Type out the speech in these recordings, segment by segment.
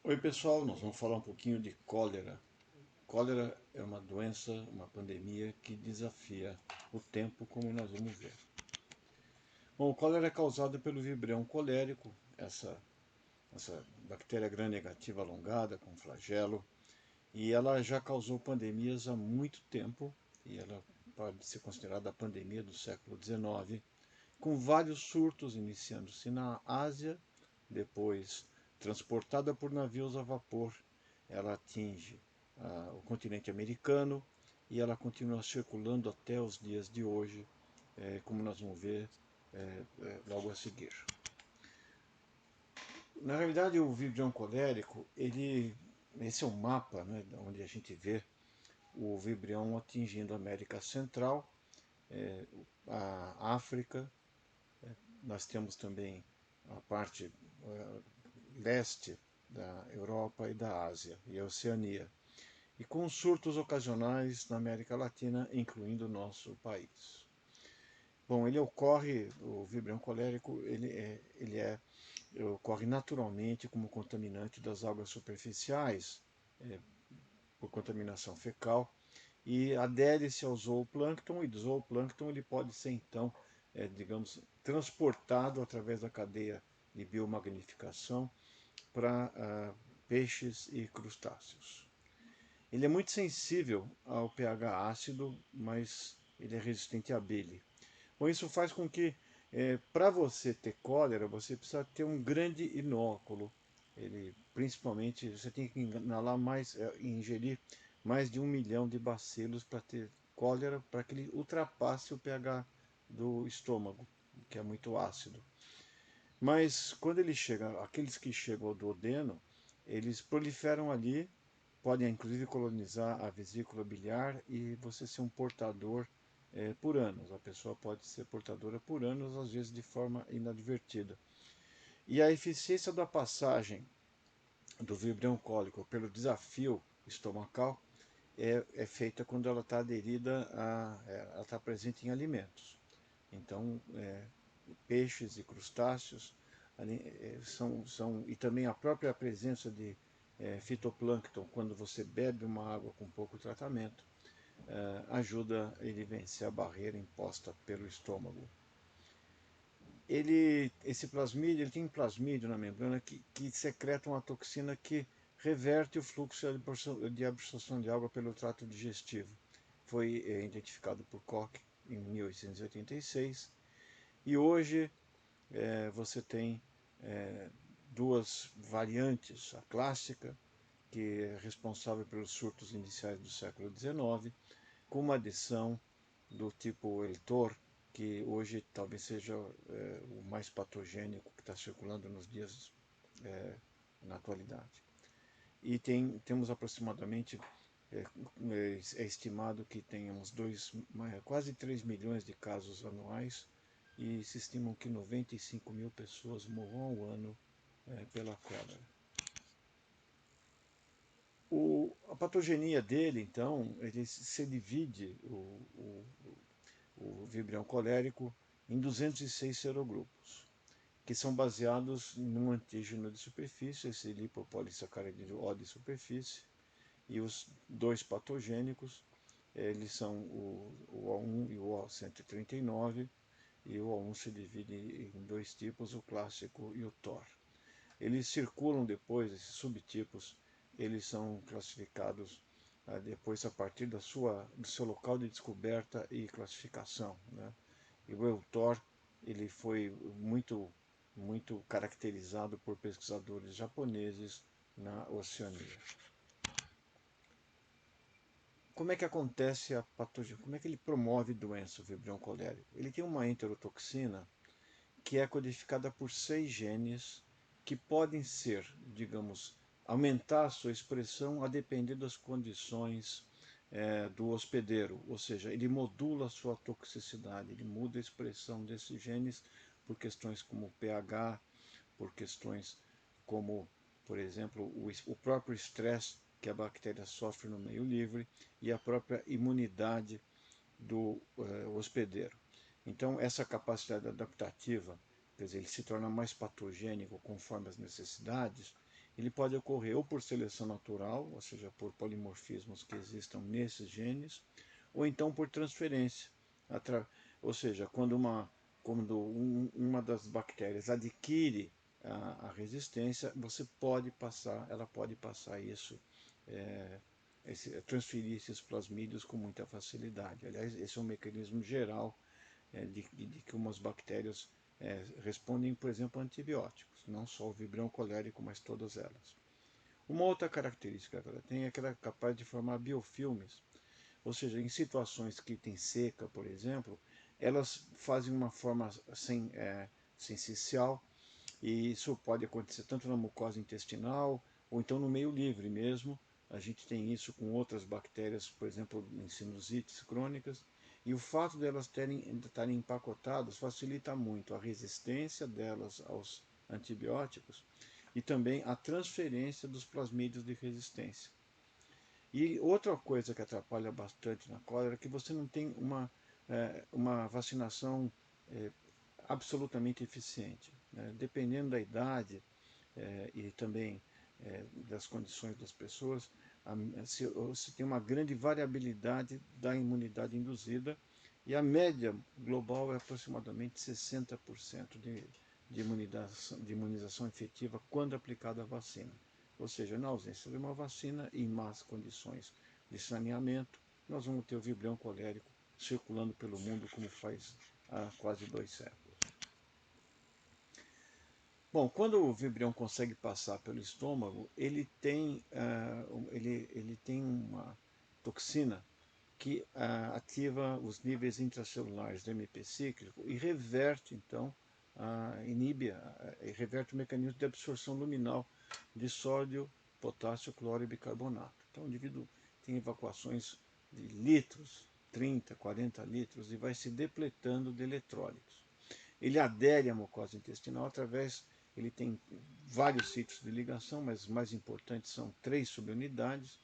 Oi pessoal, nós vamos falar um pouquinho de cólera. Cólera é uma doença, uma pandemia que desafia o tempo, como nós vamos ver. Bom, o cólera é causado pelo vibrião colérico, essa bactéria gram-negativa alongada com flagelo, e ela já causou pandemias há muito tempo, e ela pode ser considerada a pandemia do século XIX, com vários surtos iniciando-se na Ásia, depois transportada por navios a vapor, ela atinge o continente americano e ela continua circulando até os dias de hoje, como nós vamos ver logo a seguir. Na realidade, o vibrião colérico, esse é um mapa, né, onde a gente vê o vibrião atingindo a América Central, a África. Nós temos também a parte leste da Europa e da Ásia e a Oceania, e com surtos ocasionais na América Latina, incluindo o nosso país. Bom, o vibrião colérico, ocorre naturalmente como contaminante das águas superficiais, por contaminação fecal, e adere-se ao zooplâncton, e do zooplâncton ele pode ser então, digamos, transportado através da cadeia de biomagnificação para peixes e crustáceos. Ele é muito sensível ao pH ácido, mas ele é resistente à bile. Bom, isso faz com que, para você ter cólera, você precisa ter um grande inóculo. Principalmente, você tem que ingerir mais de 1 milhão de bacilos para ter cólera, para que ele ultrapasse o pH do estômago, que é muito ácido. Mas quando ele chega, aqueles que chegam ao duodeno, eles proliferam ali, podem inclusive colonizar a vesícula biliar e você ser um portador por anos. A pessoa pode ser portadora por anos, às vezes de forma inadvertida. E a eficiência da passagem do vibrião cólico pelo desafio estomacal é feita quando ela está aderida ela está presente em alimentos. Então, peixes e crustáceos e também a própria presença de fitoplâncton quando você bebe uma água com pouco tratamento ajuda ele a vencer a barreira imposta pelo estômago. Esse plasmídio, ele tem plasmídio na membrana que secreta uma toxina que reverte o fluxo de absorção de água pelo trato digestivo. Foi identificado por Koch em 1886 e hoje você tem duas variantes, a clássica, que é responsável pelos surtos iniciais do século XIX, com uma adição do tipo Eltor, que hoje talvez seja o mais patogênico que está circulando nos dias na atualidade. E temos aproximadamente, é estimado que tenhamos quase 3 milhões de casos anuais e se estimam que 95 mil pessoas morram ao ano pela cólera. A patogenia dele, então, ele se divide, o vibrião colérico, em 206 serogrupos, que são baseados num antígeno de superfície, esse lipopolissacarídeo O de superfície, e os dois patogênicos, eles são o O1 e o O139, e o O1 se divide em dois tipos, o clássico e o TOR. Eles circulam depois, esses subtipos, eles são classificados depois a partir do seu local de descoberta e classificação, né? E o Eutor, ele foi muito caracterizado por pesquisadores japoneses na Oceania. Como é que acontece a patogenia? Como é que ele promove doença, o vibrião colérico? Ele tem uma enterotoxina que é codificada por 6 genes que podem ser, digamos, aumentar a sua expressão a depender das condições do hospedeiro, ou seja, ele modula a sua toxicidade, ele muda a expressão desses genes por questões como pH, por questões como, por exemplo, o próprio estresse que a bactéria sofre no meio livre e a própria imunidade do hospedeiro. Então, essa capacidade adaptativa, quer dizer, ele se torna mais patogênico conforme as necessidades, ele pode ocorrer ou por seleção natural, ou seja, por polimorfismos que existam nesses genes, ou então por transferência, ou seja, quando uma das bactérias adquire a resistência, ela pode passar isso, é, transferir esses plasmídios com muita facilidade. Aliás, esse é um mecanismo geral de que umas bactérias respondem, por exemplo, a antibióticos, não só o Vibrio colérico, mas todas elas. Uma outra característica que ela tem é que ela é capaz de formar biofilmes, ou seja, em situações que tem seca, por exemplo, elas fazem uma forma sensicial, e isso pode acontecer tanto na mucosa intestinal ou então no meio livre mesmo. A gente tem isso com outras bactérias, por exemplo, em sinusites crônicas, e o fato delas estarem empacotadas facilita muito a resistência delas aos antibióticos e também a transferência dos plasmídios de resistência. E outra coisa que atrapalha bastante na cólera é que você não tem uma vacinação é, absolutamente eficiente, né? Dependendo da idade e também das condições das pessoas, se tem uma grande variabilidade da imunidade induzida, e a média global é aproximadamente 60% de imunização efetiva quando aplicada a vacina. Ou seja, na ausência de uma vacina e em más condições de saneamento, nós vamos ter o Vibrio colérico circulando pelo mundo como faz há quase 2 séculos. Bom, quando o Vibrião consegue passar pelo estômago, ele tem uma toxina que ativa os níveis intracelulares do MP cíclico e reverte, então, reverte o mecanismo de absorção luminal de sódio, potássio, cloro e bicarbonato. Então, o indivíduo tem evacuações de litros, 30, 40 litros, e vai se depletando de eletrólitos. Ele adere à mucosa intestinal ele tem vários sítios de ligação, mas os mais importantes são 3 subunidades,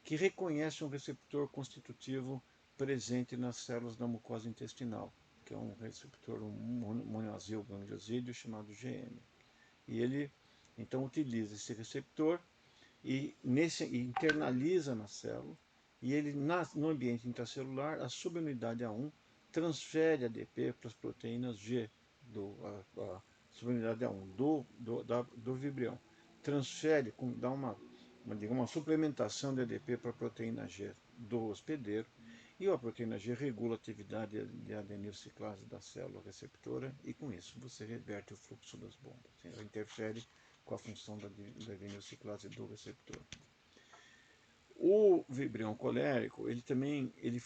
que reconhecem um receptor constitutivo presente nas células da mucosa intestinal, que é um receptor, monoazil gangliosídeo chamado GM. E ele, então, utiliza esse receptor e internaliza na célula, e ele, no ambiente intracelular, a subunidade A1 transfere ADP para as proteínas G, a subunidade A1 do Vibrião. Transfere, dá uma suplementação de ADP para a proteína G do hospedeiro, e a proteína G regula a atividade de adenilciclase da célula receptora, e com isso você reverte o fluxo das bombas. Ela interfere com a função da adenilciclase do receptor. O Vibrião colérico, ele também, ele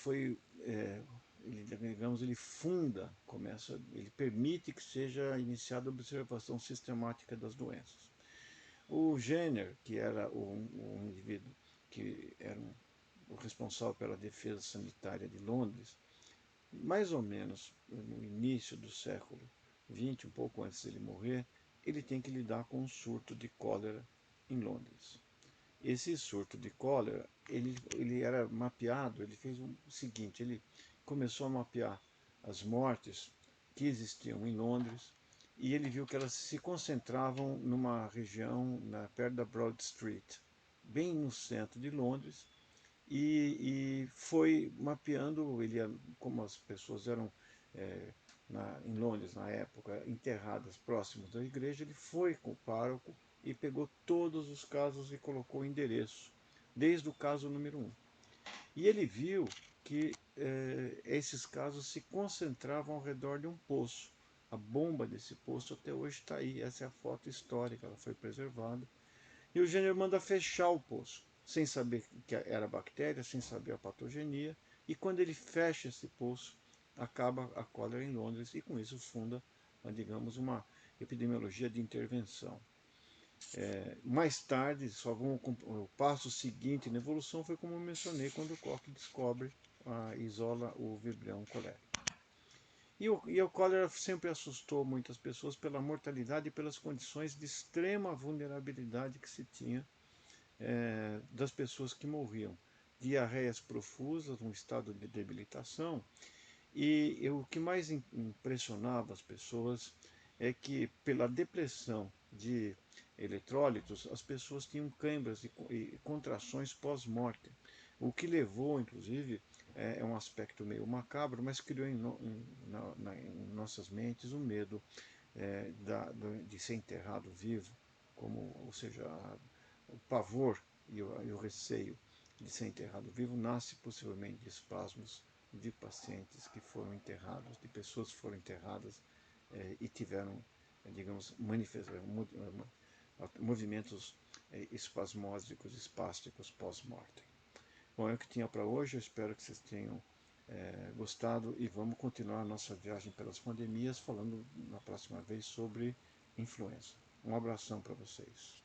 permite que seja iniciada a observação sistemática das doenças. O Jenner, que era o indivíduo que era o responsável pela defesa sanitária de Londres, mais ou menos no início do século XX, um pouco antes de ele morrer, ele tem que lidar com um surto de cólera em Londres. Esse surto de cólera, ele era mapeado, ele fez o seguinte, ele começou a mapear as mortes que existiam em Londres, e ele viu que elas se concentravam numa região perto da Broad Street, bem no centro de Londres, e foi mapeando, como as pessoas eram em Londres na época enterradas próximas da igreja, ele foi com o pároco e pegou todos os casos e colocou o endereço, desde o caso número 1. E ele viu que esses casos se concentravam ao redor de um poço. A bomba desse poço até hoje está aí, essa é a foto histórica, ela foi preservada. E o Jenner manda fechar o poço, sem saber que era bactéria, sem saber a patogenia, e quando ele fecha esse poço, acaba a cólera em Londres, e com isso funda, digamos, uma epidemiologia de intervenção. Mais tarde, o passo seguinte na evolução foi como eu mencionei, quando o Koch isola o Vibrião colérico. E o cólera sempre assustou muitas pessoas pela mortalidade e pelas condições de extrema vulnerabilidade que se tinha das pessoas que morriam. Diarreias profusas, um estado de debilitação, e o que mais impressionava as pessoas é que, pela depressão de eletrólitos, as pessoas tinham câimbras e contrações pós-mortem. O que levou, inclusive, é um aspecto meio macabro, mas criou em nossas mentes o medo de ser enterrado vivo, ou seja, o pavor e o receio de ser enterrado vivo nasce possivelmente de espasmos de pacientes que foram enterrados, de pessoas que foram enterradas e tiveram, digamos, movimentos espasmódicos, espásticos pós-mortem. Bom, é o que tinha para hoje, eu espero que vocês tenham gostado e vamos continuar a nossa viagem pelas pandemias, falando na próxima vez sobre influenza. Um abração para vocês.